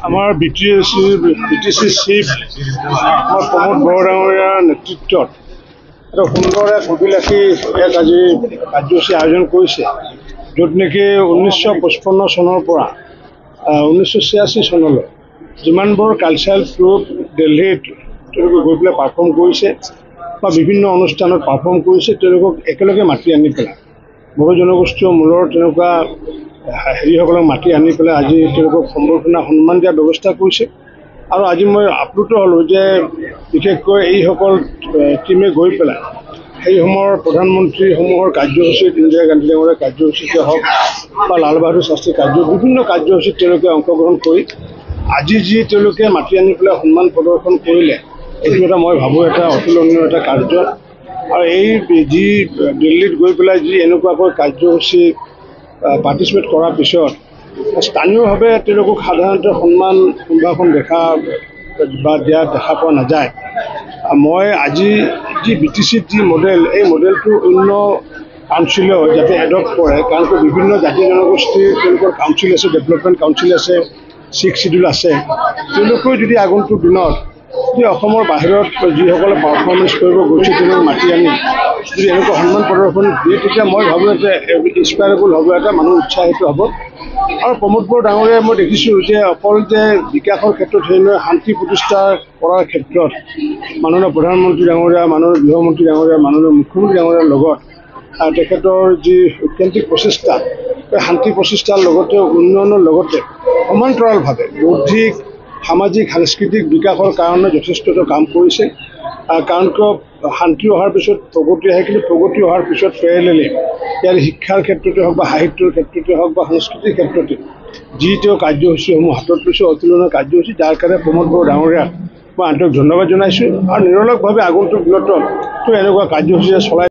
আমাৰ BTC chief আমাৰ প্ৰমোদ বড়ো ডাঙৰীয়াৰ নেতৃত্বত এটা সুন্দৰ এক অভিলাষী এক আজি কাৰ্যসূচী আয়োজন কৰিছে, য'ত নেকি 1955 চনৰ পৰা 1986 চনলৈ যিমানবোৰ কালচাৰেল গ্ৰুপ দিল্লীত তেওঁলোকে গৈ পেলাই পাৰফৰ্ম কৰিছে বা বিভিন্ন অনুষ্ঠানত পাৰফৰ্ম কৰিছে, তেওঁলোকক একেলগে মাতি আনি পেলাই বড়ো জনগোষ্ঠীয় মূলৰ তেনেকুৱা হেৰিসকলক মাতি আনি পেলাই আজি তেওঁলোকক সম্বৰ্ধনা সন্মান দিয়াৰ ব্যৱস্থা কৰিছে। আৰু আজি মই আপ্লুত হ'লোঁ যে বিশেষকৈ এইসকল টীমে গৈ পেলাই সেই সময়ৰ প্ৰধানমন্ত্ৰীসমূহৰ কাৰ্যসূচীত ইন্দিৰা গান্ধী ডাঙৰীয়াৰ কাৰ্যসূচীতে হওক বা লাল বাহাদুৰ শাস্ত্ৰীৰ বিভিন্ন কাৰ্যসূচীত তেওঁলোকে অংশগ্ৰহণ কৰি আজি যি তেওঁলোকে মাতি আনি পেলাই সন্মান প্ৰদৰ্শন কৰিলে, এইটো এটা মই ভাবোঁ এটা অতুলনীয় এটা কাৰ্য। আৰু এই যি দিল্লীত গৈ পেলাই যি এনেকুৱাকৈ কাৰ্যসূচী পাৰ্টিচিপেট কৰাৰ পিছত স্থানীয়ভাৱে তেওঁলোকক সাধাৰণতে সন্মান সম্ভাষণ দিয়া দেখা পোৱা নাযায়। মই আজি যি বিটিচিত যি মডেল, এই মডেলটো অন্য কাউন্সিলেও যাতে এডপ্ট কৰে, কাৰণ বিভিন্ন জাতি জনগোষ্ঠীৰ তেওঁলোকৰ কাউন্সিল আছে, ডেভেলপমেণ্ট কাউন্সিল আছে, 6 শিডিউল আছে, তেওঁলোকেও যদি আগন্তুক দিনত যদি অসমৰ বাহিৰত যিসকলে পাৰফৰ্মেঞ্চ কৰিব গৈছে তেওঁলোকক মাতি আনি যদি এনেকুৱা সন্মান প্ৰদৰ্শন দিয়ে, তেতিয়া মই ভাবোঁ যে ইনস্পায়াৰেবল হ'ব, এটা মানুহ উৎসাহিত হ'ব। আৰু প্ৰমোদ বড়ো ডাঙৰীয়াই মই দেখিছোঁ যে অকল যে বিকাশৰ ক্ষেত্ৰত সেই নহয়, শান্তি প্ৰতিষ্ঠা কৰাৰ ক্ষেত্ৰত মাননীয় প্ৰধানমন্ত্ৰী ডাঙৰীয়া, মাননীয় গৃহমন্ত্ৰী ডাঙৰীয়া, মাননীয় মুখ্যমন্ত্ৰী ডাঙৰীয়াৰ লগত তেখেতৰ যি ঐকান্তিক প্ৰচেষ্টা, শান্তি প্ৰচেষ্টাৰ লগতে উন্নয়নৰ লগতে সমান্তৰালভাৱে বৌদ্ধিক, সামাজিক, সাংস্কৃতিক বিকাশৰ কাৰণে যথেষ্ট কাম কৰিছে। কাৰণ শান্তি অহাৰ পিছত প্ৰগতি আহে, কিন্তু প্ৰগতি অহাৰ পিছত পেৰেলেলি ইয়াৰ শিক্ষাৰ ক্ষেত্ৰতে হওক বা সাহিত্যৰ ক্ষেত্ৰতে হওক বা সংস্কৃতিৰ ক্ষেত্ৰতে যি তেওঁ কাৰ্যসূচীসমূহ হাতত লৈছে অতুলনীয় কাৰ্যসূচী, যাৰ কাৰণে প্ৰমোদ বড়ো ডাঙৰীয়াক মই আন্তৰিক ধন্যবাদ জনাইছোঁ। আৰু নিৰলসভাৱে আগন্তুক দিনতো তেওঁ এনেকুৱা কাৰ্যসূচী চলাই